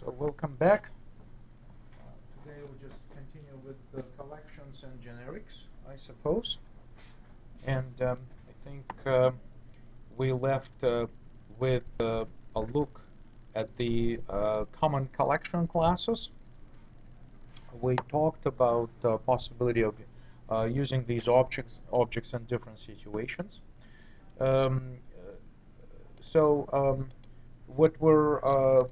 So welcome back. Today we'll just continue with the collections and generics, I suppose. And I think we left with a look at the common collection classes. We talked about the possibility of using these objects in different situations. Um, what we're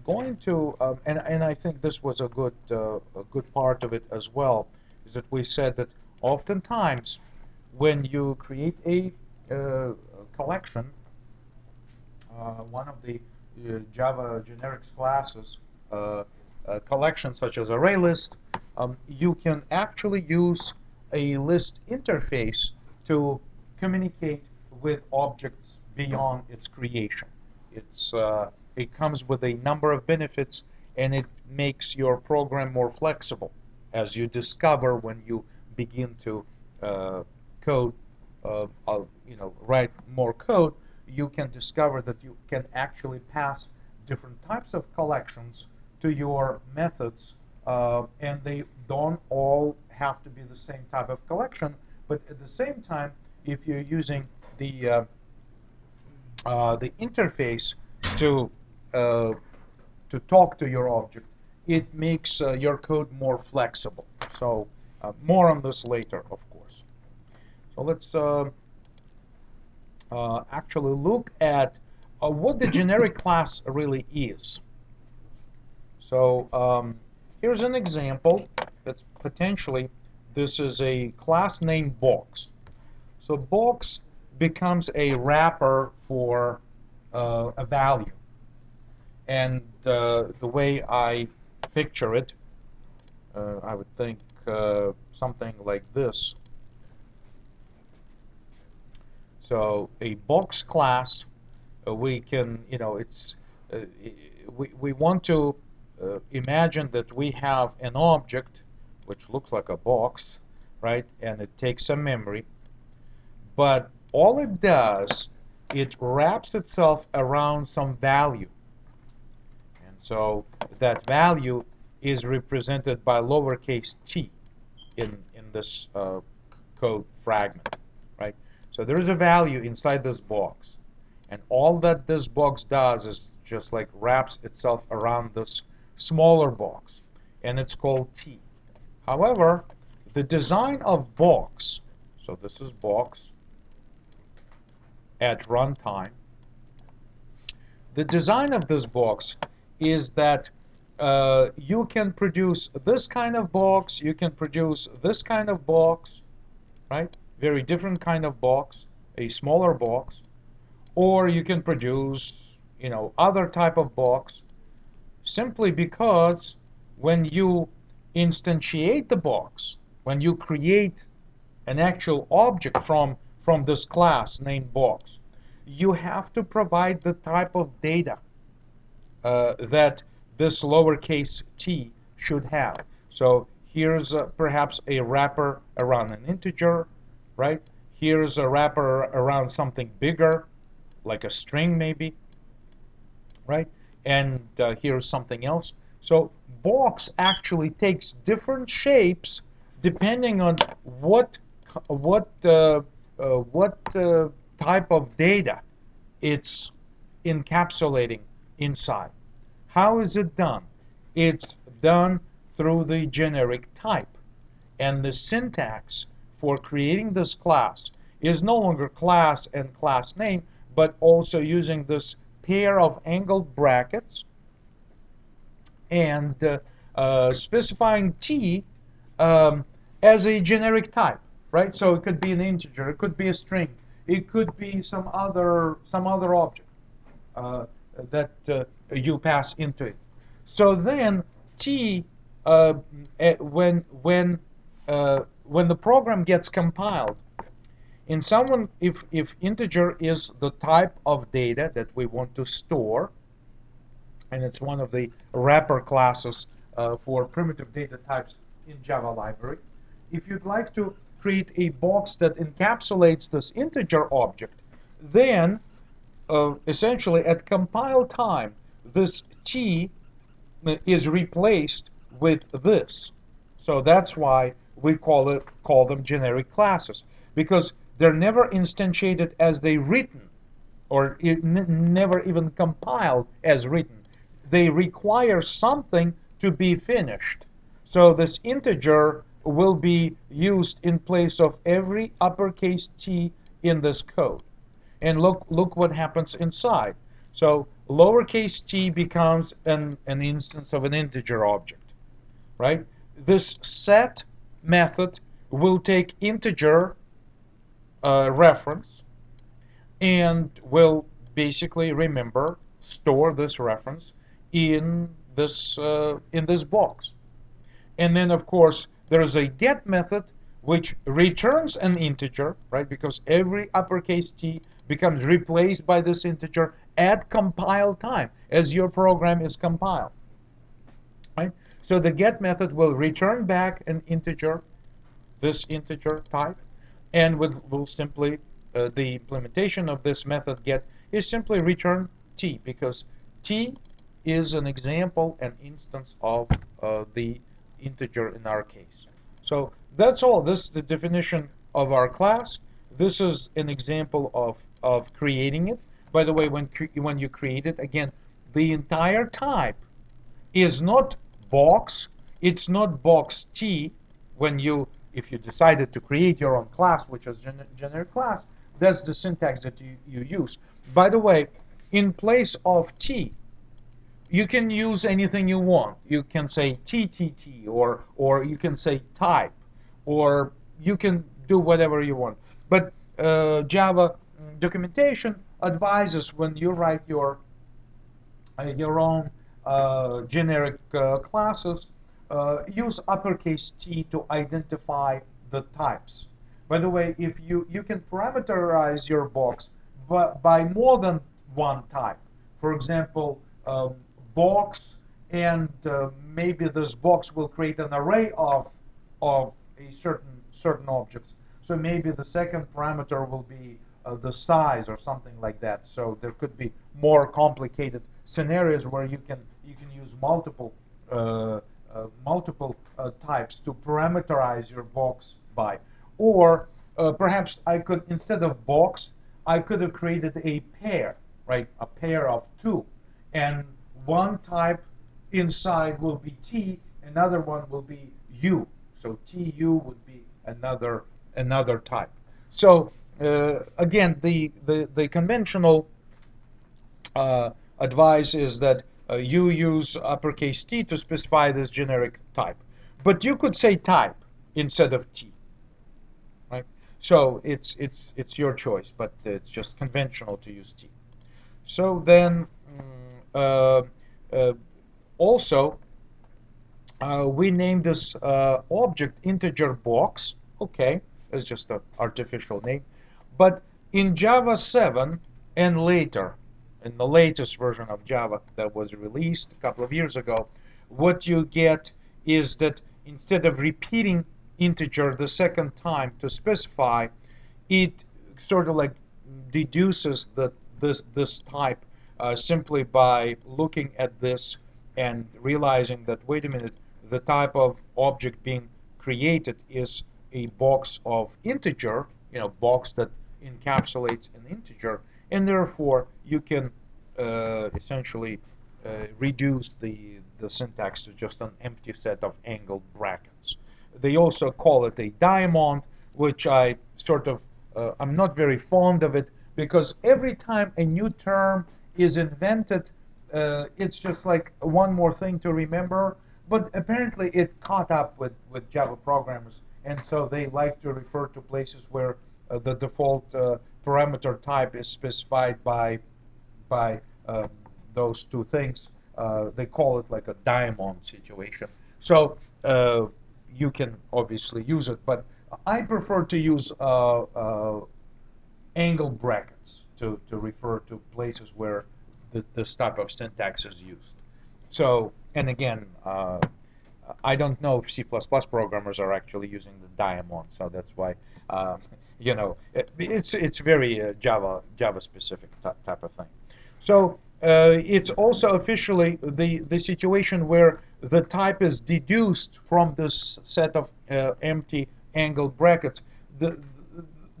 going to, and I think this was a good part of it as well, is that we said that oftentimes when you create a collection, one of the Java generics classes, collections such as ArrayList, you can actually use a list interface to communicate with objects beyond its creation. It comes with a number of benefits, and it makes your program more flexible. As you discover when you begin to code, write more code, you can discover that you can actually pass different types of collections to your methods, and they don't all have to be the same type of collection. But at the same time, if you're using the interface to talk to your object, it makes your code more flexible. So more on this later, of course. So let's actually look at what the generic class really is. So here's an example that's potentially, this is a class named box. So box becomes a wrapper for a value. And the way I picture it, I would think something like this. So a box class, we can, we want to imagine that we have an object which looks like a box, right? And it takes some memory. But all it does, it wraps itself around some value. And so that value is represented by lowercase t in this code fragment, right? So there is a value inside this box. And all that this box does is just like wraps itself around this smaller box. And it's called t. However, the design of box, so this is box at runtime. The design of this box is that you can produce this kind of box, you can produce this kind of box, right? Very different kind of box, a smaller box, or you can produce, other type of box, simply because when you instantiate the box, when you create an actual object from this class named box, you have to provide the type of data that this lowercase t should have. So here's perhaps a wrapper around an integer, right? Here's a wrapper around something bigger, like a string maybe, right? And here's something else. So box actually takes different shapes depending on what type of data it's encapsulating inside. How is it done? It's done through the generic type. And the syntax for creating this class is no longer class and class name, but also using this pair of angled brackets and specifying t as a generic type, right? So it could be an integer, it could be a string, it could be some other object that you pass into it. So then t, when the program gets compiled, if integer is the type of data that we want to store, and it's one of the wrapper classes for primitive data types in Java library. If you'd like to create a box that encapsulates this integer object, then essentially at compile time, this t is replaced with this. So that's why we call them generic classes, because they're never instantiated as they written, or never even compiled as written. They require something to be finished. So this integer will be used in place of every uppercase T in this code. And look what happens inside. So lowercase t becomes an instance of an integer object, right? This set method will take integer reference and will basically store this reference in this box. And then, of course, there's a get method which returns an integer, right? Because every uppercase T becomes replaced by this integer at compile time, as your program is compiled, right? So the get method will return back an integer, this integer type, and will simply, the implementation of this method get is simply return T, because T is an example, an instance of the integer in our case. So that's all. This is the definition of our class. This is an example of creating it. By the way, when you create it, again, the entire type is not box. It's not box T. If you decided to create your own class, which is generic class, that's the syntax that you use. By the way, in place of T, you can use anything you want. You can say TTT, or you can say type, or you can do whatever you want. But Java documentation advises, when you write your own generic classes, use uppercase T to identify the types. By the way, if you can parameterize your box by more than one type. For example, box, and maybe this box will create an array of a certain objects. So maybe the second parameter will be the size or something like that. So there could be more complicated scenarios where you can use multiple types to parameterize your box by. Or perhaps I could, instead of box, I could have created a pair, right? A pair of two, and one type inside will be T, another one will be U. So TU would be another type. So again, the conventional advice is that you use uppercase T to specify this generic type. But you could say type instead of T, right? So it's your choice, but it's just conventional to use T. So then, uh, uh, also, we name this object integer box. Okay, it's just an artificial name. But in Java 7 and later, in the latest version of Java that was released a couple of years ago, what you get is that instead of repeating integer the second time to specify, it sort of like deduces this type simply by looking at this and realizing that, wait a minute, the type of object being created is a box of integer, box that encapsulates an integer, and therefore you can essentially reduce the syntax to just an empty set of angled brackets. They also call it a diamond, which I'm not very fond of it, because every time a new term is invented, it's just like one more thing to remember. But apparently it caught up with Java programmers, and so they like to refer to places where the default parameter type is specified by those two things. They call it like a diamond situation. So you can obviously use it, but I prefer to use angle brackets to refer to places where this type of syntax is used. So, and again, I don't know if C++ programmers are actually using the diamond, so that's why, it's very Java specific type of thing. So It's also officially the situation where the type is deduced from this set of empty angled brackets. The,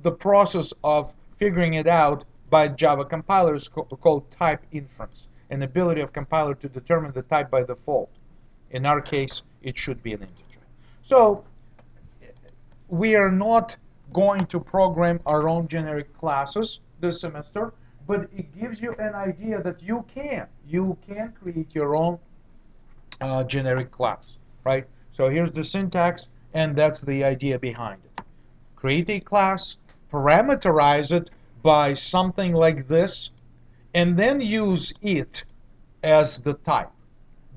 the process of figuring it out by Java compiler is called type inference, an ability of compiler to determine the type by default. In our case, it should be an integer. So we are not going to program our own generic classes this semester, but it gives you an idea that you can create your own generic class, right? So here's the syntax, and that's the idea behind it. Create a class, parameterize it by something like this, and then use it as the type.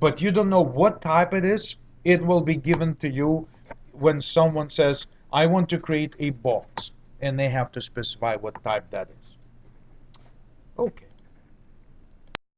But you don't know what type it is. It will be given to you when someone says, I want to create a box, and they have to specify what type that is.